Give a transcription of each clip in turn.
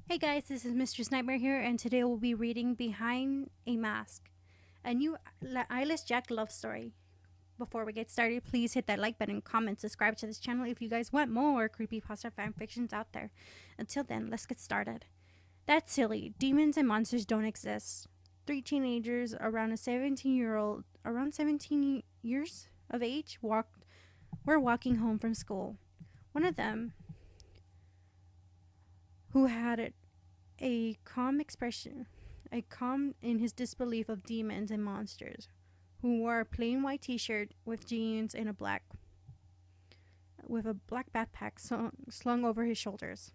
Hey guys, this is Mistress Nightmare here, and today we'll be reading Behind a Mask, a new Eyeless Jack love story. Before we get started, please hit that like button, comment, subscribe to this channel if you guys want more creepypasta fanfictions out there. Until then, let's get started. That's silly. Demons and monsters don't exist. Three teenagers around 17 years of age were walking home from school. One of them, who had a calm expression, a calm in his disbelief of demons and monsters, who wore a plain white t-shirt with jeans and a black backpack slung over his shoulders.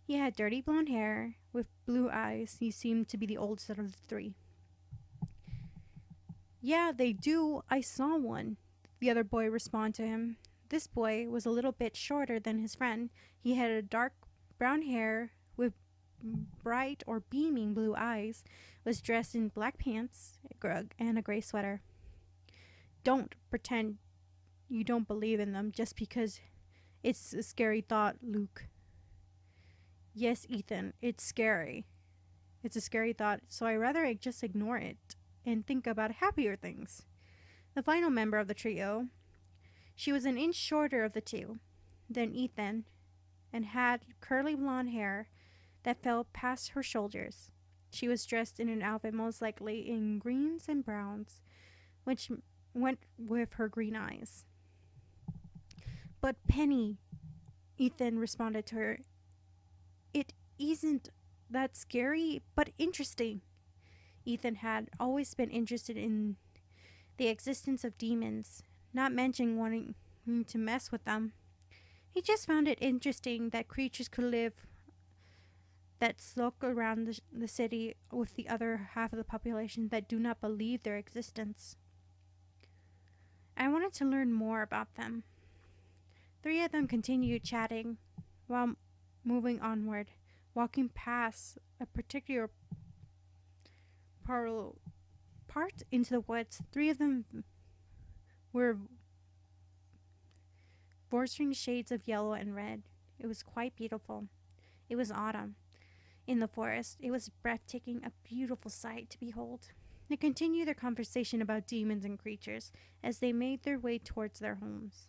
He had dirty blonde hair with blue eyes. He seemed to be the oldest of the three. "Yeah, they do. I saw one," the other boy responded to him. This boy was a little bit shorter than his friend. He had a dark brown hair with bright or beaming blue eyes, was dressed in black pants and a gray sweater. "Don't pretend you don't believe in them just because it's a scary thought, Luke." "Yes, Ethan, it's scary. It's a scary thought, so I rather just ignore it and think about happier things." The final member of the trio, she was an inch shorter of the two than Ethan and had curly blonde hair that fell past her shoulders. She was dressed in an outfit most likely in greens and browns, which went with her green eyes. "But Penny," Ethan responded to her, "it isn't that scary, but interesting." Ethan had always been interested in the existence of demons, not mentioning wanting to mess with them. He just found it interesting that creatures could live that sulk around the city with the other half of the population that do not believe their existence. I wanted to learn more about them. Three of them continued chatting while moving onward, walking past a particular part into the woods. Three of them were voicing shades of yellow and red. It was quite beautiful. It was autumn. In the forest, it was breathtaking, a beautiful sight to behold. They continued their conversation about demons and creatures as they made their way towards their homes.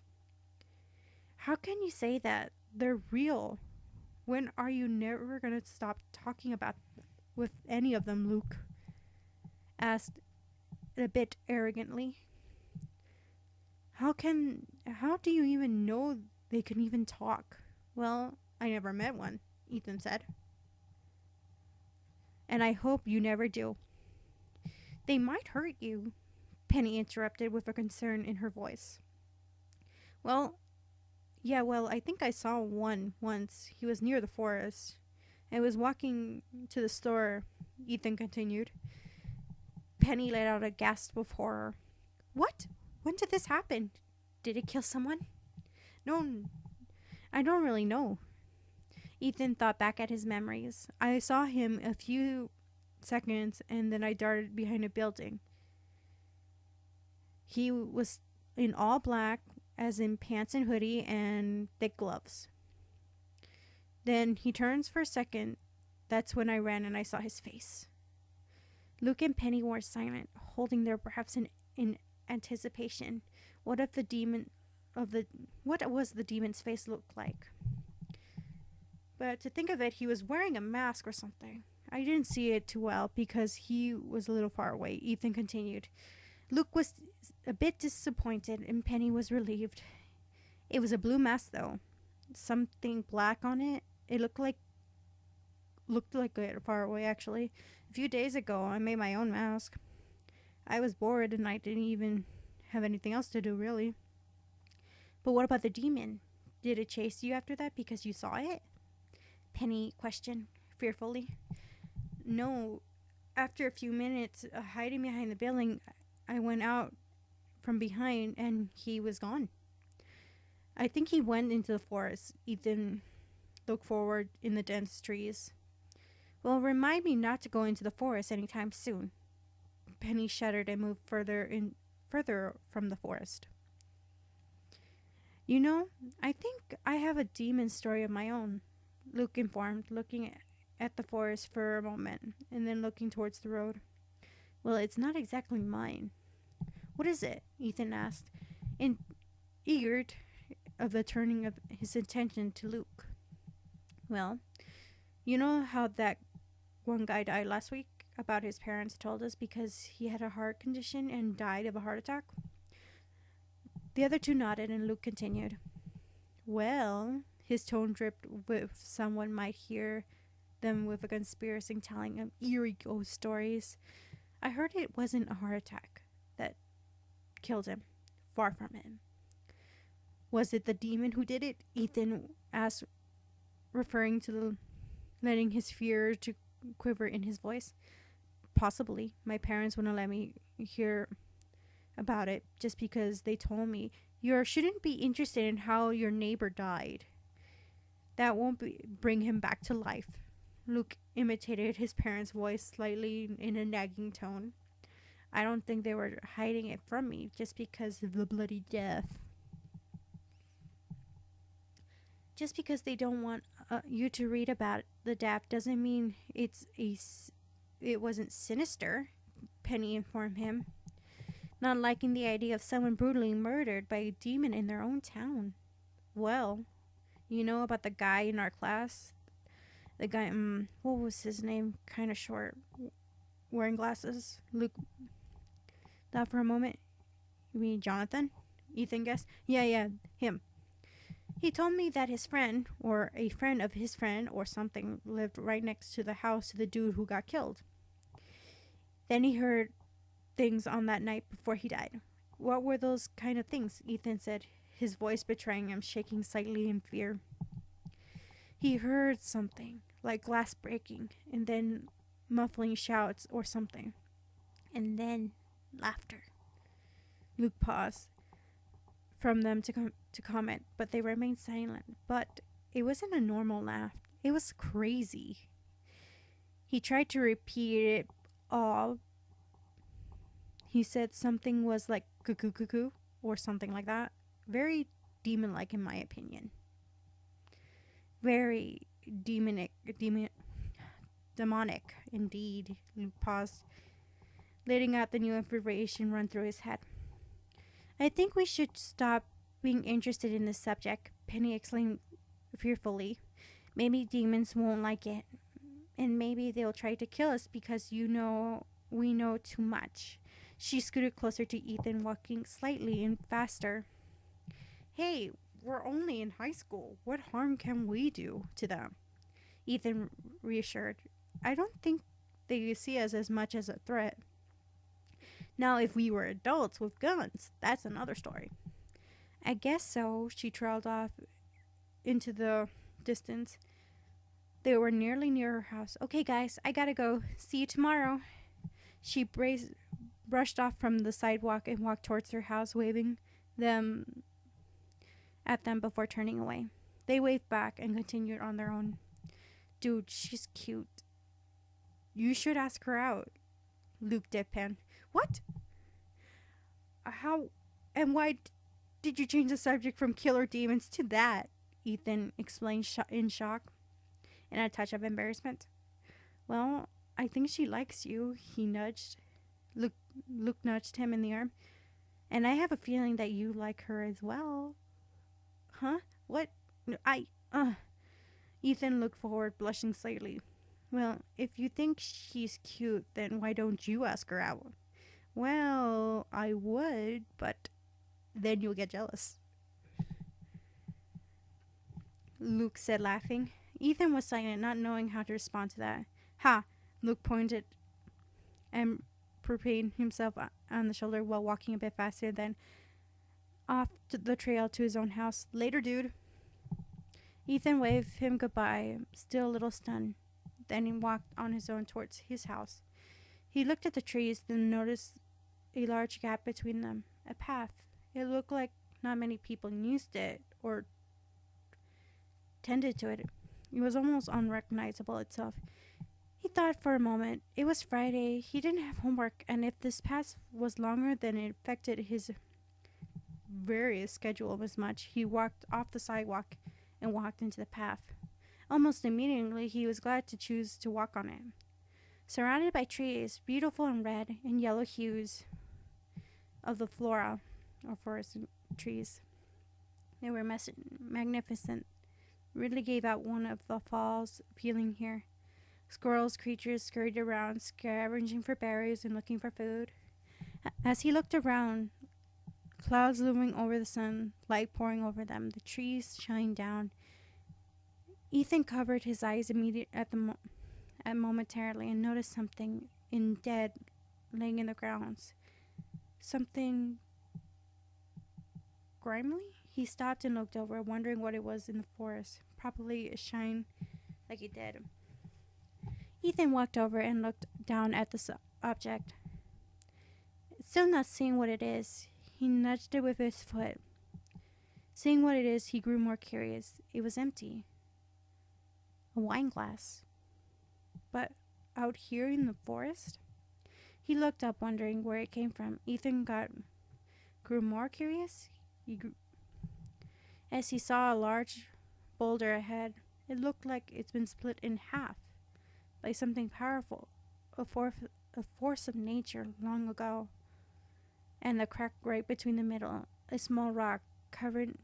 "How can you say that? They're real. When are you never going to stop talking about with any of them?" Luke asked a bit arrogantly. How do you even know they can even talk?" "Well, I never met one," Ethan said. "And I hope you never do." "They might hurt you," Penny interrupted with a concern in her voice. Well, I think I saw one once. He was near the forest. I was walking to the store," Ethan continued. Penny let out a gasp of horror. "What? When did this happen? Did it kill someone?" "No, I don't really know." Ethan thought back at his memories. "I saw him a few seconds and then I darted behind a building. He was in all black, as in pants and hoodie and thick gloves. Then he turns for a second. That's when I ran and I saw his face." Luke and Penny were silent, holding their breaths in anticipation. What was the demon's face look like? But to think of it, he was wearing a mask or something. I didn't see it too well because he was a little far away. Ethan continued. Luke was a bit disappointed and Penny was relieved. "It was a blue mask though. Something black on it. It looked like it far away actually. A few days ago I made my own mask. I was bored and I didn't even have anything else to do really." "But what about the demon? Did it chase you after that because you saw it?" Penny questioned fearfully. "No. After a few minutes hiding behind the building, I went out from behind and he was gone." "I think he went into the forest." Ethan looked forward in the dense trees. "Well, remind me not to go into the forest anytime soon." Penny shuddered and moved further from the forest. "You know, I think I have a demon story of my own," Luke informed, looking at the forest for a moment and then looking towards the road. Well, it's not exactly mine. What is it? Ethan asked, in eager of the turning of his attention to Luke. Well, you know how that one guy died last week? About his parents told us because he had a heart condition and died of a heart attack? The other two nodded and Luke continued. Well, his tone dripped with someone might hear them with a conspiracy telling of eerie ghost stories. I heard it wasn't a heart attack that killed him. Far from it. Was it the demon who did it? Ethan asked, referring to the letting his fear to quiver in his voice. Possibly. My parents wouldn't let me hear about it just because they told me you shouldn't be interested in how your neighbor died. That won't bring him back to life. Luke imitated his parents' voice slightly in a nagging tone. I don't think they were hiding it from me just because of the bloody death. Just because they don't want you to read about the death doesn't mean it wasn't sinister, Penny informed him, not liking the idea of someone brutally murdered by a demon in their own town. Well, you know about the guy in our class? The guy, what was his name? Kind of short, wearing glasses. Luke thought for a moment. You mean Jonathan? Ethan guessed. Yeah, him. He told me that his friend, or a friend of his friend, or something, lived right next to the house of the dude who got killed. Then he heard things on that night before he died. What were those kind of things? Ethan said, his voice betraying him, shaking slightly in fear. He heard something, like glass breaking, and then muffling shouts or something. And then laughter. Luke paused from them to comment, but they remained silent. But it wasn't a normal laugh. It was crazy. He tried to repeat it all. He said something was like cuckoo cuckoo or something like that. Very demon-like in my opinion. Very demonic indeed. Luke paused, letting out the new information run through his head. I think we should stop being interested in this subject, Penny exclaimed fearfully. Maybe demons won't like it, and maybe they'll try to kill us because we know too much. She scooted closer to Ethan, walking slightly and faster. Hey, we're only in high school. What harm can we do to them? Ethan reassured. I don't think they see us as much as a threat. Now, if we were adults with guns, that's another story. I guess so, she trailed off into the distance. They were nearly near her house. Okay, guys, I gotta go. See you tomorrow. She brushed off from the sidewalk and walked towards her house, waving at them before turning away. They waved back and continued on their own. Dude, she's cute. You should ask her out. Luke deadpan. What? How and why did you change the subject from killer demons to that? Ethan explained in shock and a touch of embarrassment. Well, I think she likes you, he nudged. Luke nudged him in the arm. And I have a feeling that you like her as well. Huh? What? Ethan looked forward, blushing slightly. Well, if you think she's cute, then why don't you ask her out? Well, I would, but then you'll get jealous. Luke said, laughing. Ethan was silent, not knowing how to respond to that. Ha! Luke pointed and propelled himself on the shoulder while walking a bit faster than off the trail to his own house. Later, dude. Ethan waved him goodbye, still a little stunned. Then he walked on his own towards his house. He looked at the trees, then noticed a large gap between them. A path. It looked like not many people used it or tended to it. It was almost unrecognizable itself. He thought for a moment. It was Friday. He didn't have homework, and if this path was longer than it affected his various schedule as much, he walked off the sidewalk and walked into the path. Almost immediately, he was glad to choose to walk on it. Surrounded by trees, beautiful in red and yellow hues of the flora or forest trees, they were magnificent. Really gave out one of the fall's feeling here. Squirrels, creatures scurried around, scavenging for berries and looking for food. As he looked around, clouds looming over the sun, light pouring over them, the trees shining down. Ethan covered his eyes momentarily and noticed something dead laying in the grounds. Something grimy? He stopped and looked over, wondering what it was in the forest. Probably a shine like it did. Ethan walked over and looked down at the object. Still not seeing what it is, he nudged it with his foot. Seeing what it is, he grew more curious. It was empty. A wine glass. But out here in the forest? He looked up, wondering where it came from. Ethan grew more curious. As he saw a large boulder ahead. It looked like it's been split in half by something powerful, a force of nature long ago. And the crack right between the middle, a small rock covered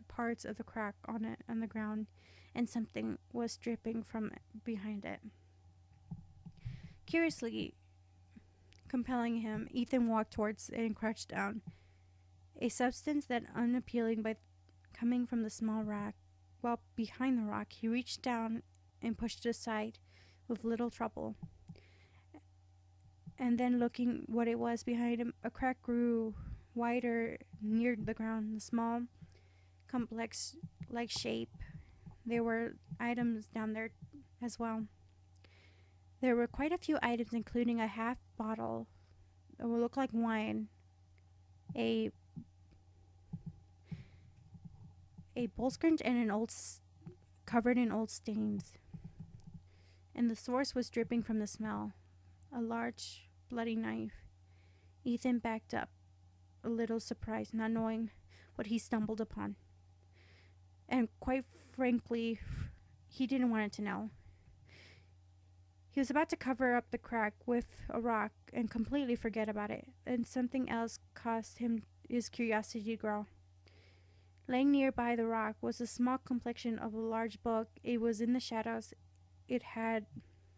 parts of the crack on the ground, and something was dripping from behind it. Curiously compelling him, Ethan walked towards it and crouched down. A substance that unappealing by coming from the small rock. While behind the rock, he reached down and pushed it aside with little trouble. And then, looking what it was behind him, a crack grew wider near the ground, a small, complex-like shape. There were items down there as well. There were quite a few items, including a half bottle that would look like wine, a bowl scrunch, and covered in old stains. And the source was dripping from the smell. A large, bloody knife. Ethan backed up, a little surprised, not knowing what he stumbled upon. And quite frankly, he didn't want it to know. He was about to cover up the crack with a rock and completely forget about it, and something else caused his curiosity to grow. Laying nearby the rock was a small complexion of a large book. It was in the shadows. It had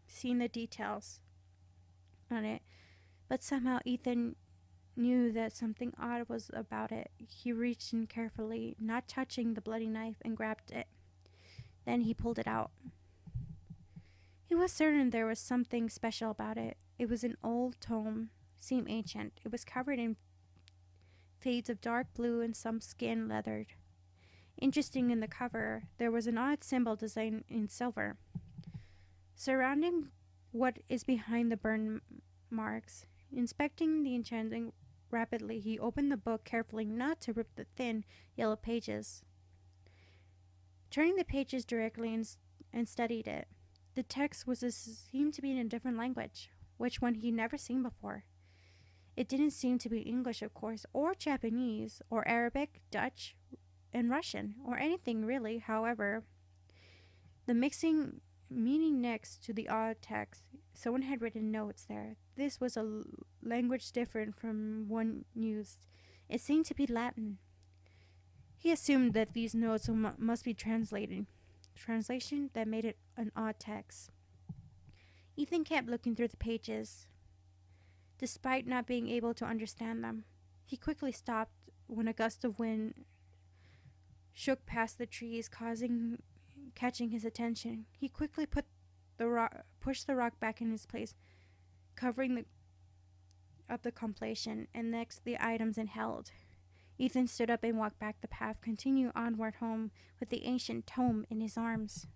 seen the details on it, but somehow Ethan knew that something odd was about it. He reached in carefully, not touching the bloody knife, and grabbed it. Then he pulled it out. He was certain there was something special about it. It was an old tome, seemed ancient. It was covered in fades of dark blue and some skin leathered. Interesting in the cover, there was an odd symbol designed in silver. Surrounding what is behind the burn marks, inspecting the enchanting rapidly, he opened the book carefully, not to rip the thin, yellow pages. Turning the pages directly and studied it. The text seemed to be in a different language, which one he'd never seen before. It didn't seem to be English, of course, or Japanese, or Arabic, Dutch, and Russian, or anything really. However, the mixing meaning next to the odd text, someone had written notes there. This was a language different from one used. It seemed to be Latin. He assumed that these notes must be translated. Translation that made it an odd text. Ethan kept looking through the pages, despite not being able to understand them. He quickly stopped when a gust of wind shook past the trees, catching his attention. He quickly pushed the rock back in its place, covering up the completion, and next the items it held. Ethan stood up and walked back the path, continuing onward home with the ancient tome in his arms.